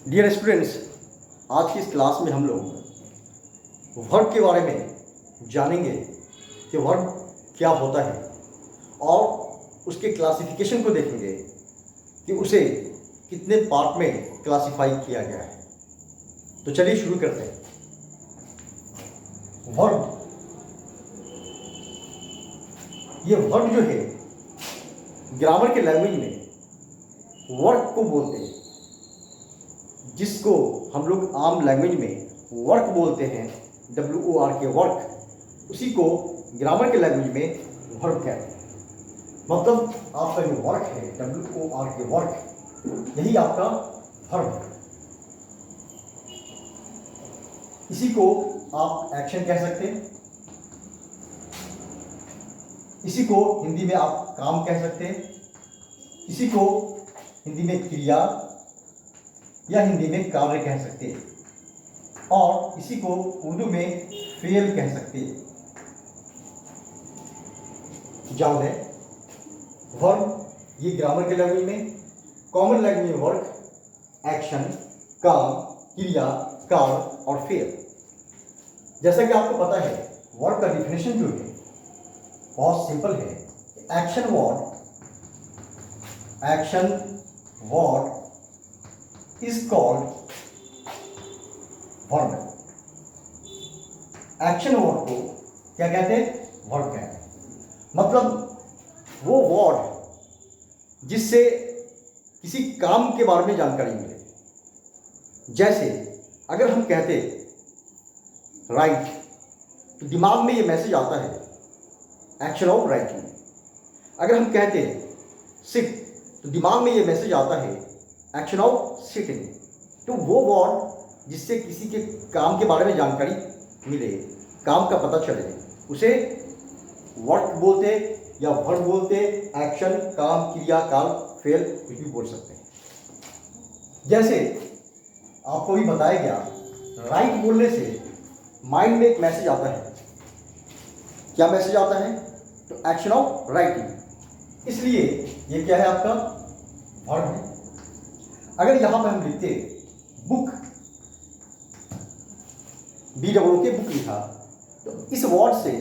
Dear students, आज की इस क्लास में हम लोग वर्ब के बारे में जानेंगे कि वर्ब क्या होता है और उसके क्लासिफिकेशन को देखेंगे कि उसे कितने पार्ट में क्लासिफाई किया गया है। तो चलिए शुरू करते हैं। वर्ब, ये वर्ब जो है ग्रामर के लैंग्वेज में वर्क को बोलते हैं, जिसको हम लोग आम लैंग्वेज में वर्क बोलते हैं, WORK वर्क, उसी को ग्रामर के लैंग्वेज में वर्ब कहते हैं। मतलब आपका जो वर्क है WORK वर्क, यही आपका वर्ब है। इसी को आप एक्शन कह सकते हैं, इसी को हिंदी में आप काम कह सकते हैं, इसी को हिंदी में क्रिया या हिंदी में कार्य कह सकते हैं, और इसी को उर्दू में फेल कह सकते हैं। याद है, वर्ब ये ग्रामर के लैंग्वेज में, कॉमन लैंग्वेज में वर्क, एक्शन, काम, क्रिया, कार्य और फेल। जैसा कि आपको पता है, वर्ब का डिफिनेशन जो है बहुत सिंपल है। Action word is called verb। Action word को क्या कहते हैं? वर्ब कहते हैं। मतलब वो वर्ड जिससे किसी काम के बारे में जानकारी मिले। जैसे अगर हम कहते राइट, तो दिमाग में ये मैसेज आता है, एक्शन ऑफ राइटिंग। अगर हम कहते सिट, तो दिमाग में ये मैसेज आता है, एक्शन ऑफ सिटिंग। तो वो वर्ड जिससे किसी के काम के बारे में जानकारी मिले, काम का पता चले, उसे वर्क बोलते या वर्ब बोलते, एक्शन, काम, क्रिया, काल, फेल, कुछ भी बोल सकते हैं। जैसे आपको भी बताया गया, राइट बोलने से माइंड में एक मैसेज आता है। क्या मैसेज आता है? तो एक्शन ऑफ राइटिंग। इसलिए ये क्या है? आपका वर्ब है। अगर यहां पर हम लिखते बुक, BOOK बुक लिखा, तो इस वर्ड से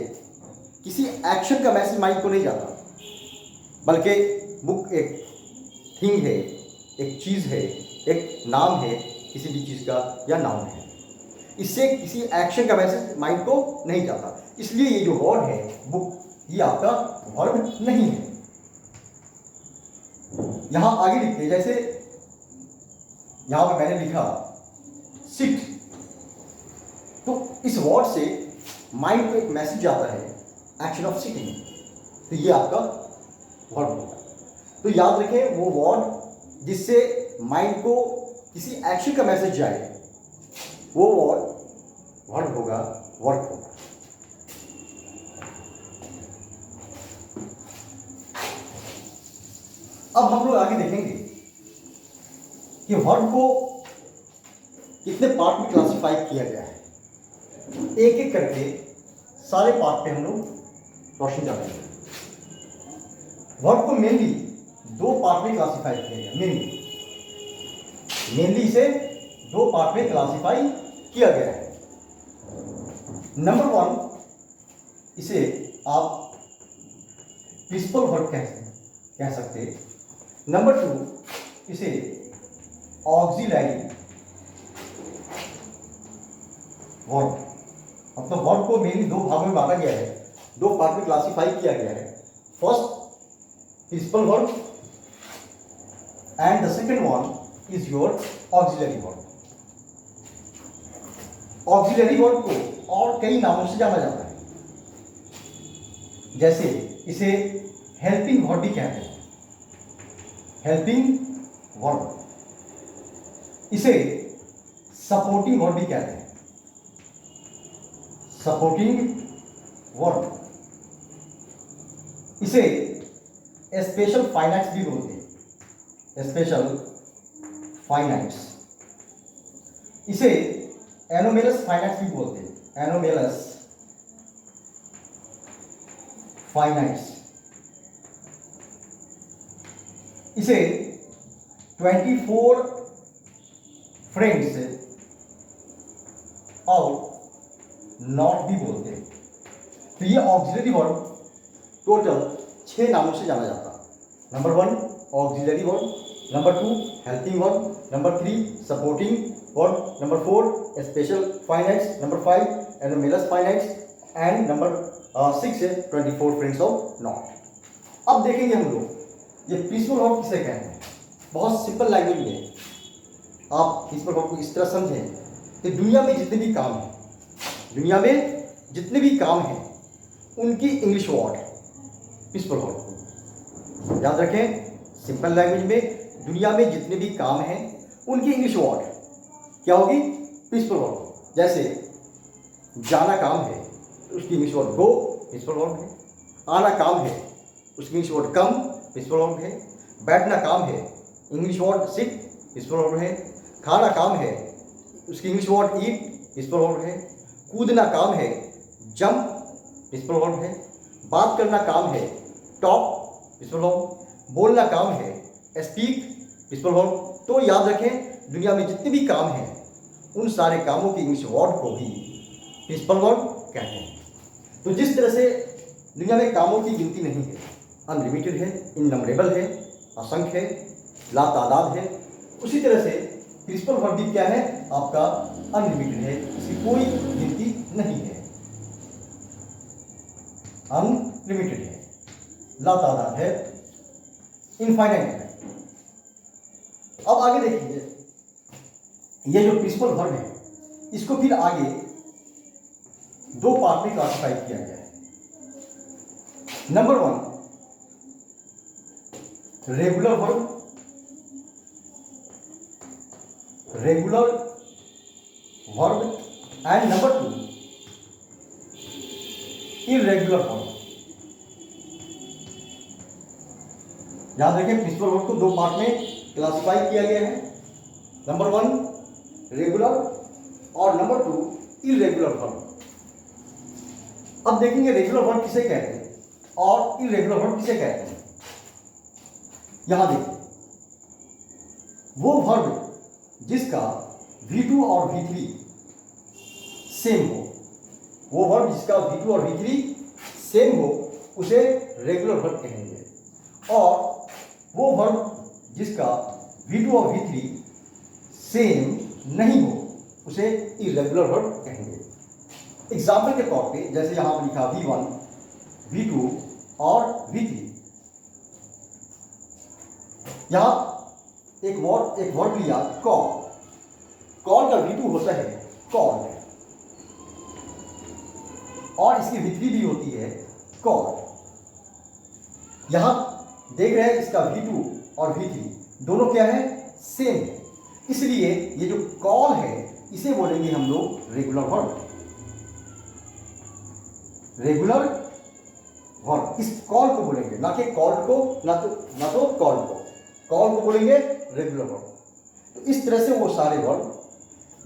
किसी एक्शन का मैसेज माइंड को नहीं जाता, बल्कि बुक एक थिंग है, एक चीज़ है, एक नाम है किसी भी चीज़ का, या नाउन है। इससे किसी एक्शन का मैसेज माइंड को नहीं जाता। इसलिए ये जो वर्ड है बुक, ये आपका वर्ब नहीं है। यहां आगे लिखते, जैसे यहां पर मैंने लिखा सिट, तो इस वर्ड से माइंड को एक मैसेज आता है, एक्शन ऑफ सिटिंग। तो ये आपका वर्ड होगा। तो याद रखें, वो वर्ड जिससे माइंड को किसी एक्शन का मैसेज जाए, वो वर्ड होगा, वर्क होगा। अब हम लोग आगे देखेंगे कि वर्ब को कितने पार्ट में क्लासिफाई किया गया है। एक एक करके सारे पार्ट पे हम लोग रोशनी डालेंगे। वर्ब को मेनली दो पार्ट में क्लासिफाई किया गया। मेनली इसे दो पार्ट में क्लासिफाई किया गया है। नंबर 1, इसे आप प्रिंसिपल वर्ब कह सकते हैं। नंबर 2, इसे ऑक्सिलरी वर्ब। मतलब वर्ब को मेनली दो भागों में बांटा गया है, दो पार्ट में क्लासिफाई किया गया है। First, principal verb, and the second one is your auxiliary verb. Auxiliary verb को और कई नामों से जाना जाता है। जैसे इसे हेल्पिंग वर्ब भी कहते हैं, हेल्पिंग वर्ब। इसे सपोर्टिंग वर्ब भी कहते हैं, सपोर्टिंग वर्ब। इसे स्पेशल फाइनाइट्स भी बोलते हैं, स्पेशल फाइनाइट्स। इसे एनोमेलस फाइनाइट्स भी बोलते हैं, एनोमेलस फाइनाइट्स। इसे 24 फ्रेंड्स और नॉट भी बोलते हैं। तो ये ऑक्सिलरी वर्ब टोटल 6 नामों से जाना जाता है। Number 1 auxiliary verb, number 2 helping verb, number 3 supporting verb, number 4 special finites, number 5 anomalous finites and number 6 24 friends of not. अब देखेंगे हम लोग ये प्रिंसिपल वर्ब किसे कहते हैं। बहुत सिंपल लैंग्वेज में आप प्रिंसिपल वर्ब को इस तरह समझें कि दुनिया में जितने भी काम हैं, दुनिया में जितने भी काम हैं उनकी इंग्लिश वर्ड प्रिंसिपल वर्ब। याद रखें, सिंपल लैंग्वेज में दुनिया में जितने भी काम हैं उनकी इंग्लिश वर्ड क्या होगी? Principal verb. जैसे जाना काम है तो उसकी English word go principal verb है। आना काम है उसकी English word come principal verb है। बैठना काम है English word sit principal verb है। खाना काम है उसकी English word eat principal verb है। कूदना काम है जंप प्रिंसिपल वर्ब है। बात करना काम है टॉक प्रिंसिपल वर्ब। बोलना काम है स्पीक प्रिंसिपल वर्ब। तो याद रखें, दुनिया में जितने भी काम हैं उन सारे कामों की इंग्लिश वर्ड को भी प्रिंसिपल वर्ब कहते हैं। तो जिस तरह से दुनिया में कामों की गिनती नहीं है, अनलिमिटेड है, इननमरेबल है, असंख्य है, लातादाद है, उसी तरह से प्रिंसिपल वर्ब भी क्या है? आपका अनलिमिटेड है, इसकी कोई गिनती नहीं है, अनलिमिटेड है, लातादाद है, इनफाइनाइट है। अब आगे देखिए, ये जो प्रिंसिपल वर्ब है इसको फिर आगे 2 पार्ट में क्लासिफाई किया गया है। Number 1 regular verb, regular verb and number 2 irregular verb. याद रखें, प्रिंसिपल वर्ब को 2 पार्ट में क्लासिफाई किया गया है। नंबर 1 रेगुलर और नंबर 2 इररेगुलर वर्ब। अब देखेंगे रेगुलर वर्ब किसे कहते हैं और इररेगुलर वर्ब किसे कहते हैं। यहां देखिए, वो वर्ब जिसका V2 और V3 सेम हो, वो वर्ब जिसका V2 और V3 सेम हो उसे रेगुलर वर्ब कहेंगे, और वो वर्ब जिसका V2 और V3 सेम नहीं हो उसे इररेगुलर वर्ब कहेंगे। एग्जाम्पल के तौर पे जैसे यहां पर लिखा V1, V2 और V3। यहां एक वर्ड लिया कॉल। कॉल का V2 होता है कॉल और इसकी V3 भी होती है कॉल। यहां देख रहे हैं इसका V2 और V3 दोनों क्या है? सेम है। इसलिए ये जो कॉल है इसे बोलेंगे हम लोग रेगुलर वर्ब। रेगुलर वर्ब इस कॉल को बोलेंगे, ना कि कॉल को, ना तो कॉल को। कॉल को बोलेंगे रेगुलर वर्ब। तो इस तरह से वो सारे वर्ब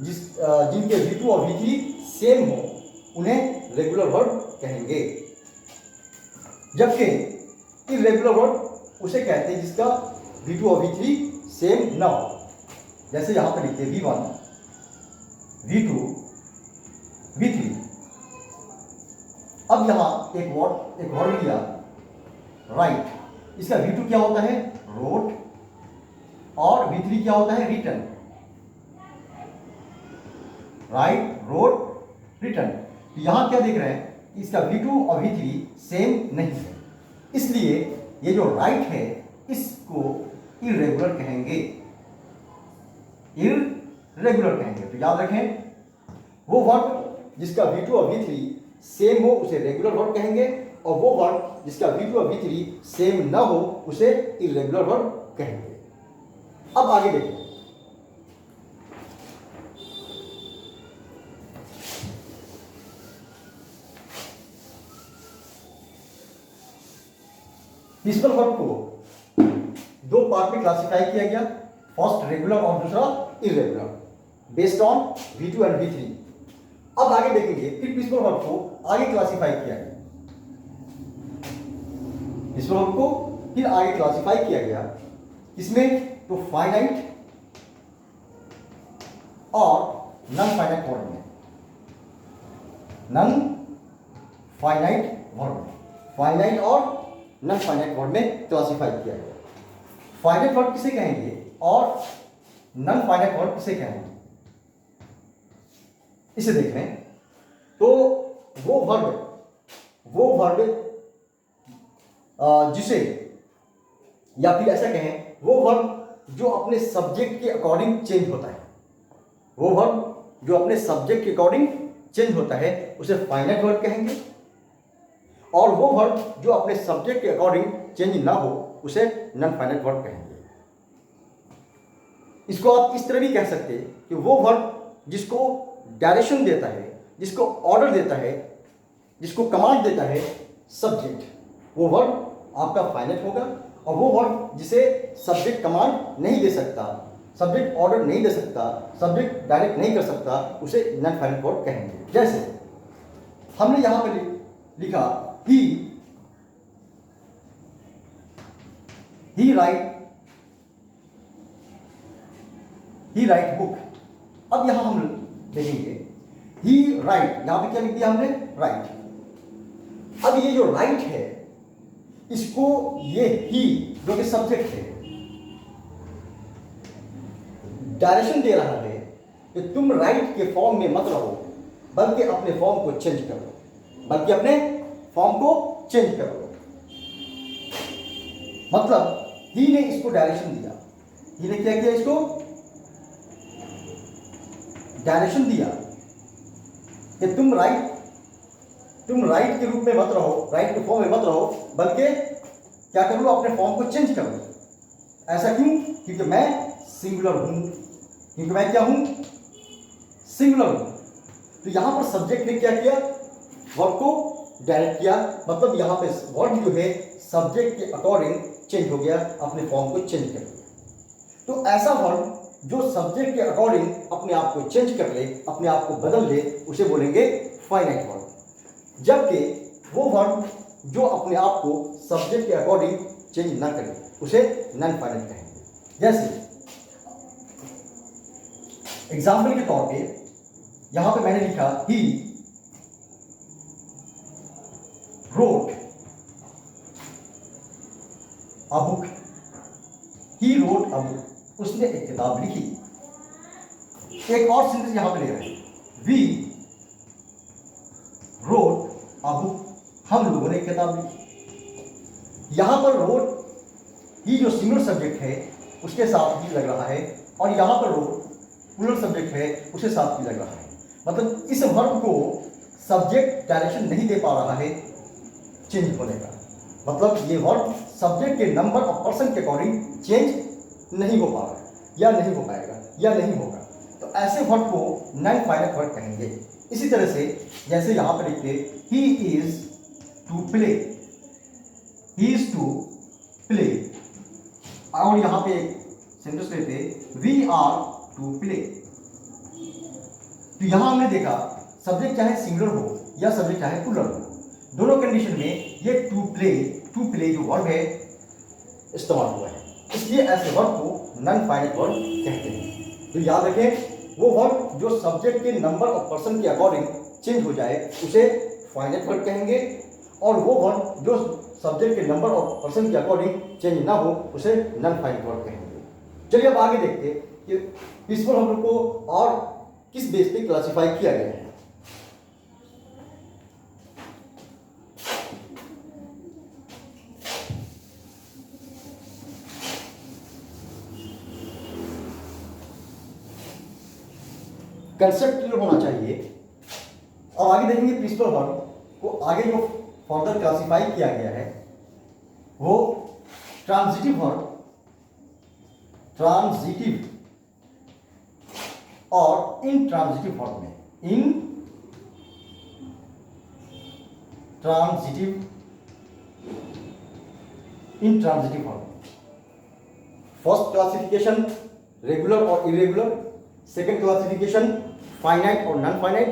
जिनके V2 और V3 सेम हो उन्हें रेगुलर वर्ब कहेंगे। जबकि इररेगुलर वर्ब उसे कहते हैं जिसका V2 और V3 सेम ना हो। जैसे यहां पर लिखते V1, V2, V3। अब यहां एक वर्ड लिया राइट। इसका V2 क्या होता है? रोट, और V3 क्या होता है? रिटन। Write, wrote, written. तो यहां क्या देख रहे हैं? इसका V2 और V3 सेम नहीं है, इसलिए ये जो राइट है इसको इररेगुलर कहेंगे। इररेगुलर कहेंगे। तो याद रखें, वो वर्ब जिसका V2 और V3 सेम हो उसे रेगुलर वर्ब कहेंगे, और वो वर्ब जिसका V2 और V3 सेम ना हो उसे इररेगुलर वर्ब कहेंगे। अब आगे देखिए, प्रिंसिपल वर्ब को 2 पार्ट में क्लासिफाई किया गया। फर्स्ट रेगुलर और दूसरा irregular, based on V2 and V3। अब आगे देखेंगे फिर प्रिंसिपल वर्ब को आगे क्लासिफाई किया गया। प्रिंसिपल वर्ब को फिर आगे क्लासिफाई किया गया, इसमें तो फाइनाइट, और नॉन फाइनाइट वर्ब में, नॉन फाइनाइट वर्ब में, फाइनाइट और नॉन फाइनाइट वर्ब में क्लासिफाई किया गया। फाइनाइट वर्ब किसे कहेंगे और नॉन फाइनाइट वर्ब किसे कहेंगे, इसे देख लें। तो वो वर्ब जिसे, या फिर ऐसा कहें, वो वर्ब जो अपने सब्जेक्ट के अकॉर्डिंग चेंज होता है, वो वर्ब जो अपने सब्जेक्ट के अकॉर्डिंग चेंज होता है उसे फाइनाइट वर्ब कहेंगे, और वो वर्ब जो अपने सब्जेक्ट के अकॉर्डिंग चेंज ना हो उसे नॉन फाइनाइट वर्ब कहेंगे। इसको आप इस तरह भी कह सकते हैं कि वो वर्ब जिसको डायरेक्शन देता है, जिसको ऑर्डर देता है, जिसको कमांड देता है सब्जेक्ट, वो वर्ब आपका फाइनाइट होगा। और वो वर्ब जिसे सब्जेक्ट कमांड नहीं दे सकता, सब्जेक्ट ऑर्डर नहीं दे सकता, सब्जेक्ट डायरेक्ट नहीं कर सकता, उसे नॉन फाइनाइट वर्ब कहेंगे। जैसे हमने यहां पर लिखा ही राइट बुक। अब यहां हम देखेंगे ही राइट, यहां पे क्या लिख दिया हमने, राइट। अब ये जो राइट है, इसको ये ही जो कि सब्जेक्ट है डायरेक्शन दे रहा है कि तुम राइट के फॉर्म में मत रहो, बल्कि अपने फॉर्म को चेंज करो, बल्कि अपने फॉर्म को चेंज करो। मतलब ही ने इसको डायरेक्शन दिया, ही ने क्या किया, इसको डायरेक्शन दिया कि तुम राइट के रूप में मत रहो, राइट के फॉर्म में मत रहो, बल्कि क्या करो, अपने फॉर्म को चेंज करो। ऐसा क्यों? क्योंकि मैं सिंगुलर हूं, क्योंकि मैं क्या हूं, सिंगुलर हूं। तो यहां पर सब्जेक्ट ने क्या किया, वर्ब को डायरेक्ट किया। मतलब यहां पे वर्ब जो है सब्जेक्ट के अकॉर्डिंग चेंज हो गया, अपने फॉर्म को चेंज कर दिया। तो ऐसा वर्ब जो सब्जेक्ट के अकॉर्डिंग अपने आप को चेंज कर ले, अपने आप को बदल ले, उसे बोलेंगे फाइनाइट वर्ब। जबकि वो वर्ब जो अपने आप को सब्जेक्ट के अकॉर्डिंग चेंज ना करे उसे नॉन फाइनाइट कहेंगे। जैसे एग्जाम्पल के तौर पे यहां पे मैंने लिखा he wrote a book, he wrote a book, उसने एक किताब लिखी। एक और सेंटेंस यहां पे ले रहे हैं, वी रोट अ बुक, हम लोगों ने एक किताब लिखी। यहां पर रोट ही जो सिंगुलर सब्जेक्ट है उसके साथ भी लग रहा है, और यहां पर रोट प्लूरल सब्जेक्ट है उसके साथ भी लग रहा है। मतलब इस वर्ब को सब्जेक्ट डायरेक्शन नहीं दे पा रहा है चेंज होने का। मतलब ये वर्ब सब्जेक्ट के नंबर ऑफ पर्सन के अकॉर्डिंग चेंज नहीं हो पा रहा है, या नहीं हो पाएगा, या नहीं होगा। तो ऐसे वर्ब को नॉन फाइनाइट वर्ब कहेंगे। इसी तरह से जैसे यहां पर लिखते he is to play, he is to play, और यहां पे सेंटेंस लेते वी आर टू प्ले। तो यहां हमने देखा सब्जेक्ट चाहे सिंगुलर हो या सब्जेक्ट चाहे प्लूरल हो, दोनों कंडीशन में ये टू प्ले जो वर्ब है इस्तेमाल हुआ है। इसलिए ऐसे वर्ब को नॉन फाइनाइट वर्ब कहते हैं। तो याद रखें, वो वर्ब जो सब्जेक्ट के नंबर ऑफ पर्सन के अकॉर्डिंग चेंज हो जाए उसे फाइनाइट वर्ब कहेंगे, और वो वर्ब जो सब्जेक्ट के नंबर ऑफ पर्सन के अकॉर्डिंग चेंज ना हो उसे नॉन फाइनाइट वर्ब कहेंगे। चलिए अब आगे देखते हैं कि इस पर हम लोग को और किस बेस पे क्लासिफाई किया गया है। कंसेप्ट क्लियर होना चाहिए। और आगे देखेंगे प्रिंसिपल वर्ब को आगे जो फर्दर क्लासिफाई किया गया है वो ट्रांजिटिव वर्ब, ट्रांजिटिव और इनट्रांजिटिव वर्ब में, intransitive verb. First classification regular और इरेगुलर, सेकेंड क्लासिफिकेशन फाइनाइट और non finite,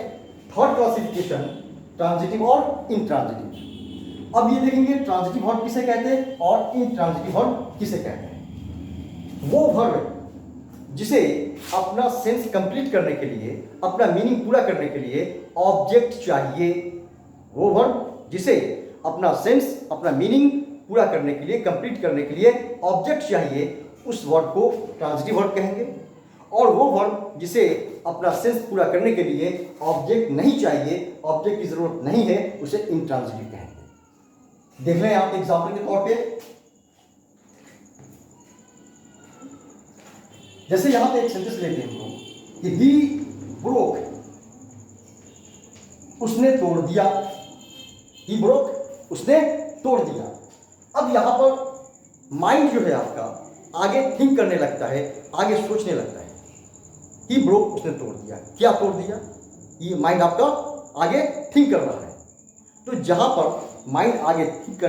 third classification transitive और इनट्रांजिटिव। अब ये देखेंगे ट्रांजिटिव वर्ब किसे कहते हैं और इनट्रांजिटिव वर्ब किसे कहते हैं। वो वर्ब जिसे अपना सेंस कंप्लीट करने के लिए, अपना मीनिंग पूरा करने के लिए ऑब्जेक्ट चाहिए। वो वर्ड जिसे अपना सेंस, अपना मीनिंग पूरा करने के लिए, कंप्लीट करने के लिए ऑब्जेक्ट चाहिए, उस वर्ड को ट्रांजिटिव वर्ड कहेंगे। और वो वर्ड जिसे अपना सेंस पूरा करने के लिए ऑब्जेक्ट नहीं चाहिए, ऑब्जेक्ट की जरूरत नहीं है, उसे इंट्रांजिटिव कहेंगे। देख लें आप एग्जाम्पल के तौर पे, जैसे यहां पे एक सेंटेंस लेते हैं कि ही ब्रोक, उसने तोड़ दिया। ही ब्रोक, उसने तोड़ दिया। अब यहां पर माइंड जो है आपका आगे थिंक करने लगता है, आगे सोचने लगता है। ही ब्रोक, उसने तोड़ दिया। क्या तोड़ दिया? ये माइंड आपका आगे थिंक कर रहा है। तो जहां पर माइंड आगे थिंक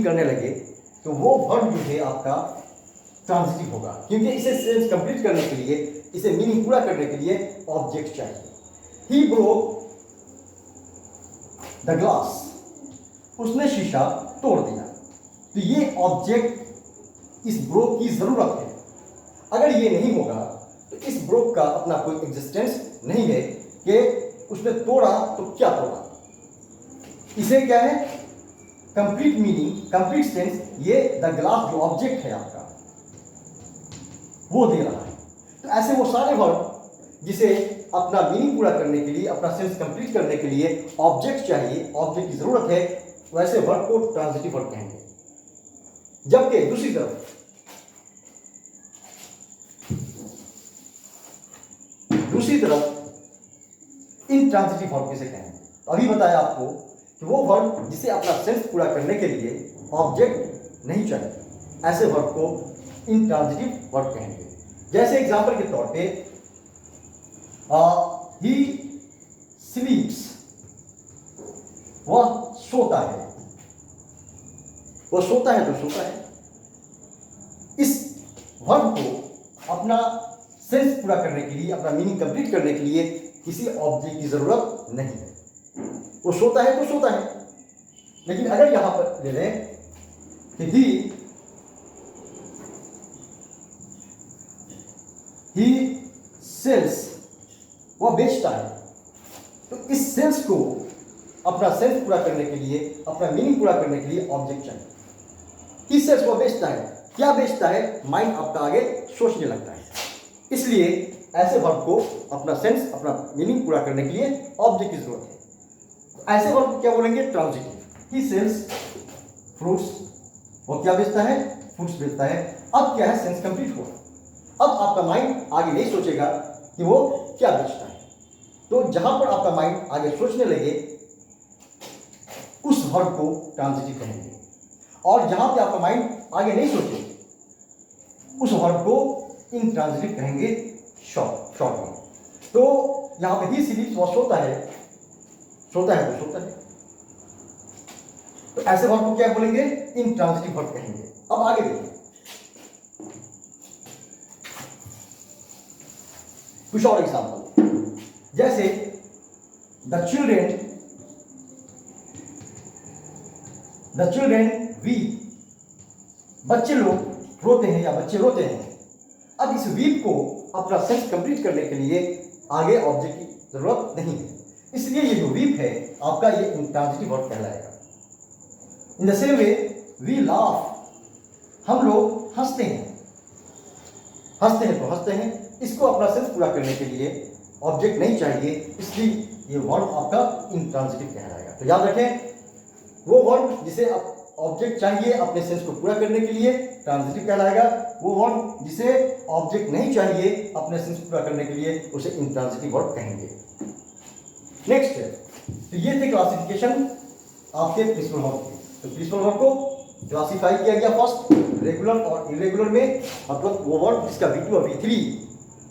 करने लगे तो वो वर्ड जो है आपका ट्रांजिटिव होगा, क्योंकि इसे सेंस कंप्लीट करने के लिए, इसे मीनिंग पूरा करने के लिए ऑब्जेक्ट चाहिए। ही ब्रोक द ग्लास, उसने शीशा तोड़ दिया। तो ये ऑब्जेक्ट इस ब्रोक की जरूरत है। अगर ये नहीं होगा तो इस ब्रोक का अपना कोई एग्जिस्टेंस नहीं है कि उसने तोड़ा तो क्या तोड़ा। इसे क्या है? कंप्लीट मीनिंग, कंप्लीट सेंस ये द ग्लास जो ऑब्जेक्ट है आपका वो दे रहा है। तो ऐसे वो सारे वर्ड जिसे अपना मीनिंग पूरा करने के लिए, अपना सेंस कंप्लीट करने के लिए ऑब्जेक्ट चाहिए, ऑब्जेक्ट की जरूरत है, वैसे वर्ड को ट्रांजिटिव वर्ड कहेंगे। जबकि दूसरी तरफ इंट्रांजिटिव वर्ड किसे कहेंगे? अभी बताया आपको कि वो वर्ड जिसे अपना सेंस पूरा करने के लिए ऑब्जेक्ट नहीं चाहिए, ऐसे वर्ड को इंट्रांजिटिव वर्ड कहेंगे। जैसे एग्जांपल के तौर पे ही स्लीप्स, वह सोता है। वह सोता है तो सोता है। इस वर्ड को अपना सेंस पूरा करने के लिए, अपना मीनिंग कंप्लीट करने के लिए किसी ऑब्जेक्ट की जरूरत नहीं है। वो सोता है तो सोता है। लेकिन अगर यहां पर ले लें कि ही सेल्स, वह बेचता है, तो इस सेल्स को अपना सेंस पूरा करने के लिए, अपना मीनिंग पूरा करने के लिए ऑब्जेक्ट चाहिए। ही सेल्स, वह बेचता है। क्या बेचता है? माइंड आपका आगे सोचने लगता है। इसलिए ऐसे वर्ड को अपना सेंस, अपना मीनिंग पूरा करने के लिए ऑब्जेक्ट की जरूरत है। ऐसे वर्ड को क्या बोलेंगे? ट्रांजिटिव। ही सेल्स फ्रूट्स, वो क्या बेचता है? फ्रूट्स बेचता है। अब क्या है? सेंस कंप्लीट हुआ। अब आपका माइंड आगे नहीं सोचेगा कि वो क्या बेचता है। तो जहां पर आपका माइंड आगे सोचने लगे उस वर्ड को ट्रांजिटिव कहेंगे, और जहां पे आपका माइंड आगे नहीं सोचे उस वर्ड को इंट्रांजिटिव कहेंगे, शॉर्ट में। तो यहां पे ही स्लीप्स, वो सोता है तो सोता है। तो ऐसे वर्ड को क्या बोलेंगे? इंट्रांजिटिव वर्ड कहेंगे। अब आगे देखिए कुछ और एग्जाम्पल, जैसे द चिल्ड्रेन वीप, बच्चे लोग रोते हैं या बच्चे रोते हैं। अब इस वीप को अपना सेंस कंप्लीट करने के लिए आगे ऑब्जेक्ट की जरूरत नहीं है, इसलिए ये जो वीप है आपका, ये इंट्रांजिटिव वर्ड कहलाएगा। In the same way we laugh, हम लोग हंसते हैं तो हंसते हैं। इसको अपना सेंस पूरा करने के लिए ऑब्जेक्ट नहीं चाहिए, इसलिए ये वर्ड आपका इंट्रांजिटिव कहलाएगा। तो याद रखें, वो वर्ड जिसे ऑब्जेक्ट चाहिए अपने सेंस को पूरा करने के लिए ट्रांजिटिव कहलाएगा। वो वर्ड जिसे ऑब्जेक्ट नहीं चाहिए अपने सेंस पूरा करने के लिए उसे इंट्रांजिटिव वर्ड कहेंगे। नेक्स्ट, तो ये थे क्लासिफिकेशन आपके प्रिंसिपल वर्ब के। तो प्रिंसिपल वर्ब को क्लासिफाई किया गया फर्स्ट, रेगुलर और इरेगुलर में। मतलब वो वर्ड जिसका V2 और V3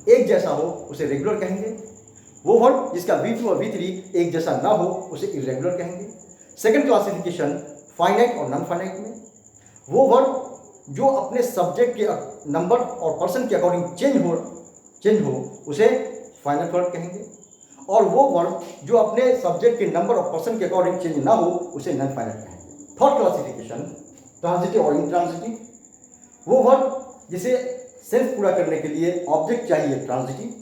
एक जैसा हो उसे रेगुलर कहेंगे। वो वर्ड जिसका V2 और V3 एक जैसा ना हो उसे इरेगुलर कहेंगे। सेकंड क्लासिफिकेशन फाइनाइट और नॉन फाइनाइट में, वो वर्ड जो अपने सब्जेक्ट के नंबर और पर्सन के अकॉर्डिंग चेंज हो उसे फाइनाइट वर्ड कहेंगे। और वो वर्ड जो अपने सब्जेक्ट के नंबर और पर्सन के अकॉर्डिंग चेंज ना हो उसे नॉन फाइनाइट कहेंगे। थर्ड क्लासिफिकेशन ट्रांजिटिव और इंट्रांजिटिव, वो वर्ड जिसे सेंस पूरा करने के लिए ऑब्जेक्ट चाहिए ट्रांजिटिव,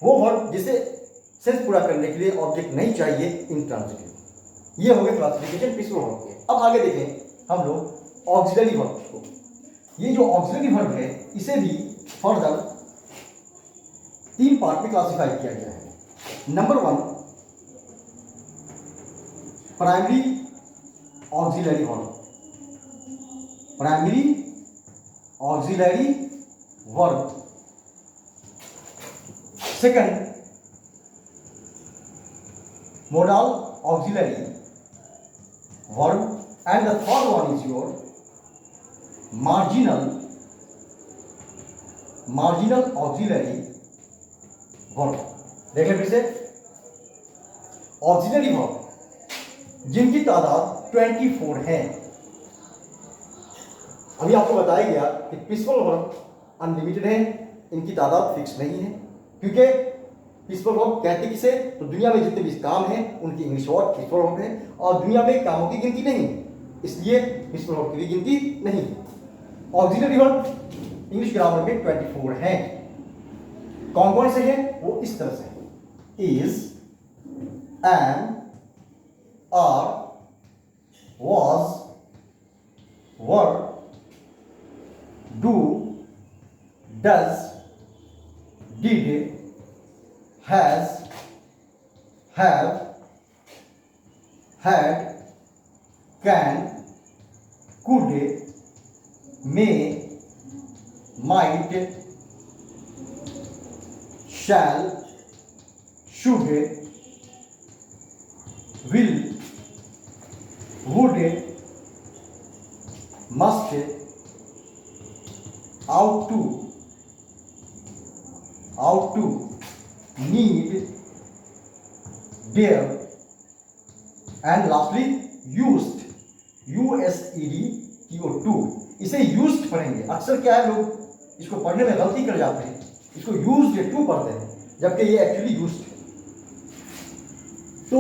वो वर्ब जिसे सेंस पूरा करने के लिए ऑब्जेक्ट नहीं चाहिए इंट्रांजिटिव। ये हो गए क्लासिफिकेशन पिछले वर्ब के। अब आगे देखें हम लोग ऑक्सिलरी वर्ब को। ये जो ऑक्सिलरी वर्ब है इसे भी फर्दर 3 पार्ट में क्लासिफाई किया गया है। Number 1 primary auxiliary verb, primary auxiliary verb. Second modal auxiliary verb, and the third one is your marginal auxiliary verb। देख लें फिर से, ऑक्सिलरी वर्ब जिनकी तादाद 24 है। अभी आपको बताया गया कि प्रिंसिपल वर्ब अनलिमिटेड है, इनकी तादाद फिक्स नहीं है, क्योंकि प्रिंसिपल वर्ब कहते किसे, तो दुनिया में जितने भी काम हैं उनकी इंग्लिश वर्ड प्रिंसिपल वर्ब है, और दुनिया में कामों की गिनती नहीं, इसलिए प्रिंसिपल वर्ब की भी गिनती नहीं। ऑक्सिलरी वर्ब इंग्लिश ग्रामर में 24 है। कौन कौन से हैं वो इस तरह से है, is, am, are, was, were, do, does, did, has, have, had, can, could, may, might, shall, should, will, would, must, ought to, need, dare, and lastly used, USED, इसे यूज्ड पढ़ेंगे। अक्सर क्या है, लोग इसको पढ़ने में गलती कर जाते हैं, इसको यूज्ड टू पढ़ते हैं, जबकि ये एक्चुअली यूज्ड है। तो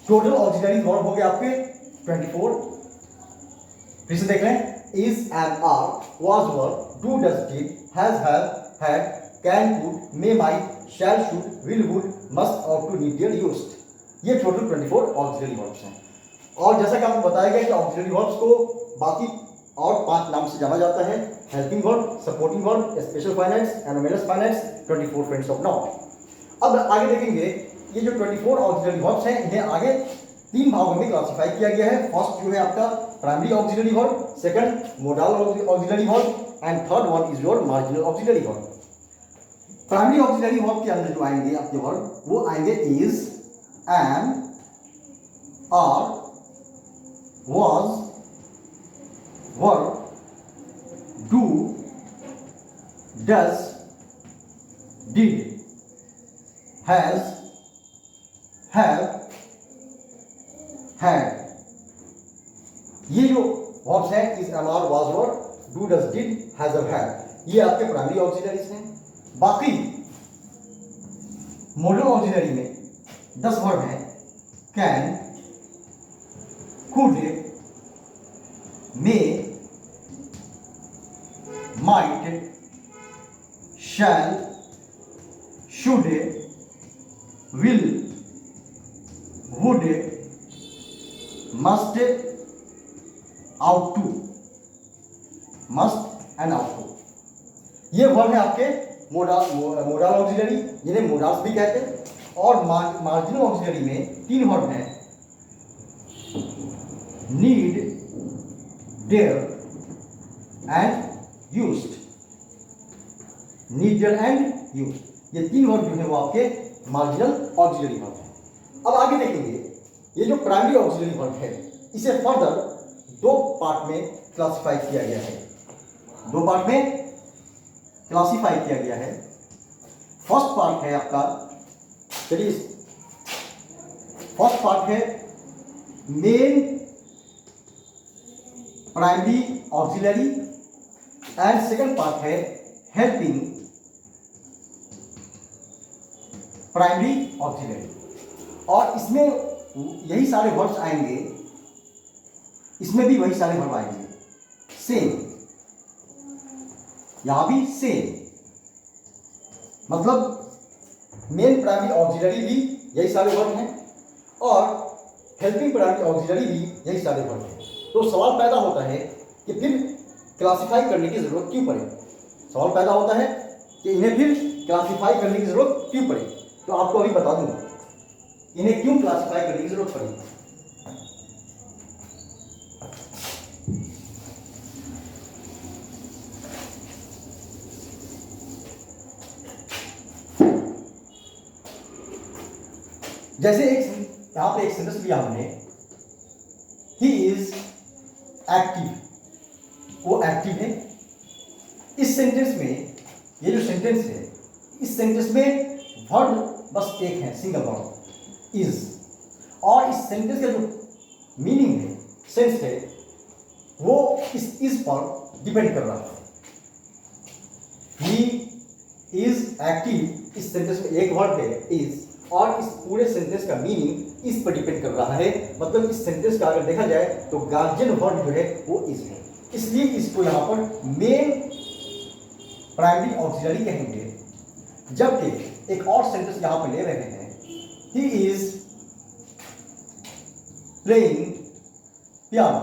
टोटल ऑक्सिलरी वर्ब हो गए आपके 24। फिर से देख लें, is, am, are, was, were, do, does, did, has, have, had, can, could, may, might, shall, should, will, would, must, ought to, need, dare, used। ये टोटल 24 ऑक्सिलरी वर्ब्स हैं। और जैसा कि आपको बताया गया कि ऑक्सिलरी वर्ब्स को बाकी और 5 नाम से जाना जाता है, helping verb, supporting verb, special finance, anomalous finance, 24 friends of noun. अब आगे देखेंगे, ये जो 24 ऑक्सिलरी वर्ब्स हैं इन्हें आगे 3 भागों में क्लासिफाई किया गया है। फर्स्ट जो है आपका primary auxiliary verb, second modal auxiliary verb, and third one is your marginal auxiliary verb. Primary auxiliary verb के अंदर जो आएंगे आपके वर्ब वो आएंगे is, am, are, was, were, do, does, did, has, have, had। ये जो वर्ब्स हैं is, am, are, was, were, do, does, did, has, have, had, ये आपके प्राइमरी ऑक्सिलरीज हैं। बाकी मॉडल ऑक्सिलरी में 10 वर्ब हैं, can, could, may, might, shall, should, will, would, must, ought to, must and ought to। ये verb है आपके modal auxiliary, जिन्हें मोडाल्स भी कहते हैं। और मार्जिनल ऑक्सिलरी में 3 वर्ब हैं, need, dare and used, need, dare and used। ये 3 वर्ब जो है वो आपके मार्जिनल ऑक्सिलरी वर्ब है। अब आगे देखेंगे, ये जो प्राइमरी ऑक्सिलरी वर्ब है इसे फर्दर 2 पार्ट में क्लासिफाई किया गया है। 2 पार्ट में क्लासिफाई किया गया है। फर्स्ट पार्ट है आपका, चलिए फर्स्ट पार्ट है main primary auxiliary, and second part है हेल्पिंग प्राइमरी ऑक्सिलरी। और इसमें यही सारे वर्ब्स आएंगे, इसमें भी वही सारे वर्ब आएंगे सेम। यहां भी सेम, मतलब मेन प्राइमरी ऑक्सिलरी भी यही सारे वर्ड हैं और हेल्पिंग प्राइमरी ऑक्सिलरी भी यही सारे वर्ड हैं। तो सवाल पैदा होता है कि फिर क्लासिफाई करने की जरूरत क्यों पड़े। सवाल पैदा होता है कि इन्हें फिर क्लासिफाई करने की जरूरत क्यों पड़े। तो आपको अभी बता दूंगा इन्हें क्यों क्लासिफाई करने की जरूरत पड़ी। जैसे यहां पे एक सेंटेंस लिया हमने, ही इज एक्टिव, वो एक्टिव है। इस सेंटेंस में, ये जो सेंटेंस है, इस सेंटेंस में वर्ड बस एक है, सिंगल वर्ड इज, और इस सेंटेंस का जो मीनिंग है, सेंस है, वो इस इज पर डिपेंड कर रहा है। ही इज एक्टिव, इस सेंटेंस में एक वर्ड है इज, और इस पूरे सेंटेंस का मीनिंग इस पर डिपेंड कर रहा है। मतलब इस सेंटेंस का अगर देखा जाए तो गार्जियन वर्ड जो है वो इज है, इसलिए इसको यहां पर मेन प्राइमरी ऑक्सिलरी कहेंगे। जबकि एक और सेंटेंस यहां पर ले रहे हैं, ही इज प्लेइंग पियानो,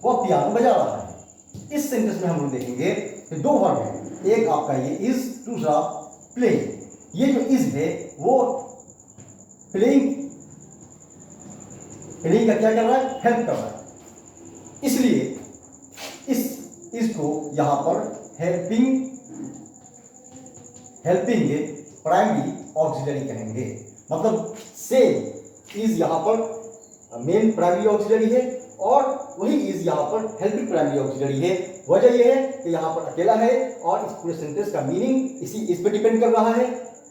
वह पियानो बजा रहा है। इस सेंटेंस में हम लोग देखेंगे कि दो वर्ड हैं, एक आपका ये इज, दूसरा प्लेइंग। ये जो इज है वो प्लेइंग का क्या कर रहा है, हेल्प कर रहा है, इसलिए इसको यहां पर हेल्पिंग प्राइमरी ऑक्सिलरी कहेंगे। मतलब सेम इज यहां पर मेन प्राइमरी ऑक्सिलरी है और वही इज यहां पर हेल्पिंग प्राइमरी ऑक्सिलरी है। वजह यह है कि यहां पर अकेला है और इस पूरे सेंटेंस का मीनिंग इस पर डिपेंड कर रहा है।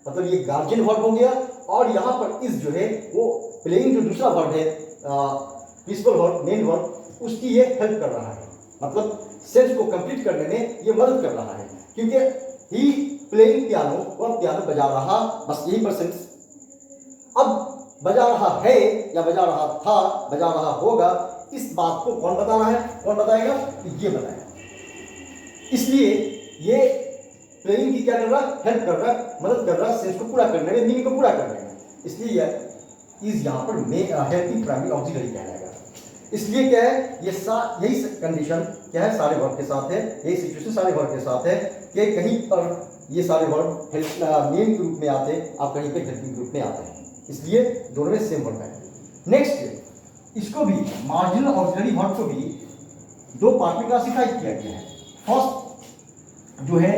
मतलब ये गार्जियन वर्ड हो गया, और यहाँ पर इज जो है वो प्लेइंग जो दूसरा वर्ड है, प्रिंसिपल वर्ड, मेन वर्ड, उसकी ये हेल्प कर रहा है। मतलब सेंस को कंप्लीट करने में ये मदद कर रहा है, क्योंकि ही प्लेइंग पियानो, वह पियानो बजा रहा, बस यही पर सेंस। अब बजा रहा है या बजा रहा था, बजा रहा होगा, इस बात को कौन बता रहा है, कौन बताएगा, ये बताएगा। इसलिए ये प्लेइंग की क्या कर रहा है, हेल्प कर रहा है, मदद कर रहा है सेंस को पूरा करने में, मीनिंग को पूरा करने में। इसलिए इज यहाँ पर हेल्पिंग प्राइमरी ऑक्सिलरी कहलाएगा। इसलिए क्या है, यही कंडीशन क्या है, सारे वर्ड के साथ है, यही सिचुएशन सारे वर्ड के साथ है कि कहीं पर ये सारे वर्ड मेन के रूप में आते हैं और कहीं पर हेल्पिंग ग्रुप में आते हैं, इसलिए दोनों में सेम वर्ड है। नेक्स्ट, इसको भी मार्जिनल ऑक्सिलरी वर्ड को भी दो पार्ट में क्लासिफाई किया गया है। फर्स्ट जो है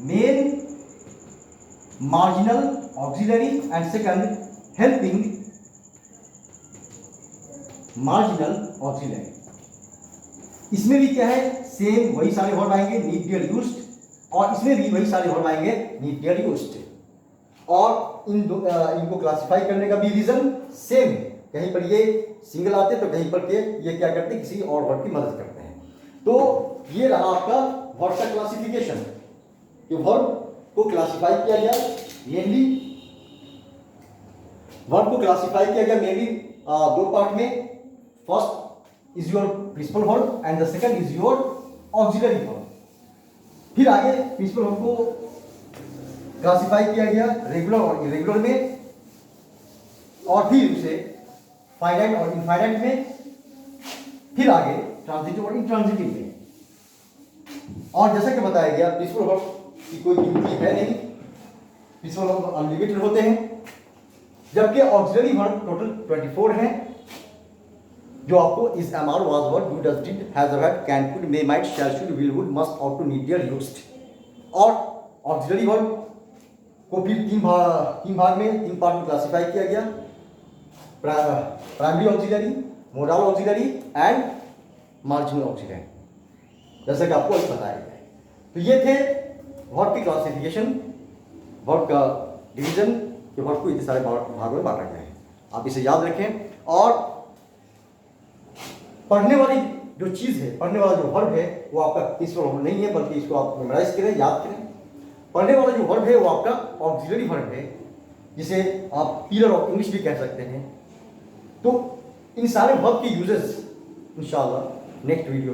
main marginal auxiliary and second helping marginal auxiliary. इसमें भी क्या है, सेम वही सारे वर्ड आएंगे, नीड डियर यूज्ड, और इसमें भी वही सारे वर्ड आएंगे, नीड डियर यूज्ड। और इनको क्लासिफाई करने का भी रीजन सेम है, कहीं पर ये सिंगल आते तो कहीं पर के ये क्या करते, किसी और वर्ड की मदद करते हैं। तो ये रहा आपका वर्ड का क्लासिफिकेशन, कि वर्ड को क्लासिफाई किया गया मेनली, वर्ड को क्लासिफाई किया गया मेनली दो पार्ट में। First is your principal word and the second is your auxiliary word. फिर आगे प्रिंसिपल वर्ड को क्लासिफाई किया गया रेगुलर और इरेगुलर में, और फिर उसे फाइनाइट और इनफाइनाइट में, फिर आगे ट्रांजिटिव और इंट्रांजिटिव में। और जैसा कि बताया गया प्रिंसिपल वर्ड की कोई गिनती है नहीं, प्रिंसिपल वर्ड अनलिमिटेड होते हैं, जबकि ऑक्सिलरी वर्ड टोटल 24 हैं, जो आपको is, am, are, was, were, do, does, did, has, had, can, could, may, might, shall, should, will, would, must, ought to, need, dare, used. और ऑक्सिलरी वर्ड को फिर तीन भाग में, तीन पार्ट में क्लासिफाई किया गया, primary auxiliary, modal auxiliary and marginal auxiliary, जैसा कि आपको अभी बताया गया है। तो ये थे वर्ड की क्लासिफिकेशन, वर्ड का डिवीजन, कि वर्ड को इतने सारे भागों में बांटा गया है। आप इसे याद रखें, और पढ़ने वाली जो चीज़ है, पढ़ने वाला जो वर्ड है वो आपका प्रिंसिपल वर्ड नहीं है, बल्कि इसको आप मेमोराइज करें, याद करें। पढ़ने वाला जो वर्ड है वो आपका ऑक्सिलरी वर्ड है, जिसे आप पिलर ऑफ इंग्लिश भी कह सकते हैं। तो इन सारे वर्ड के यूजेस इंशाल्लाह नेक्स्ट वीडियो में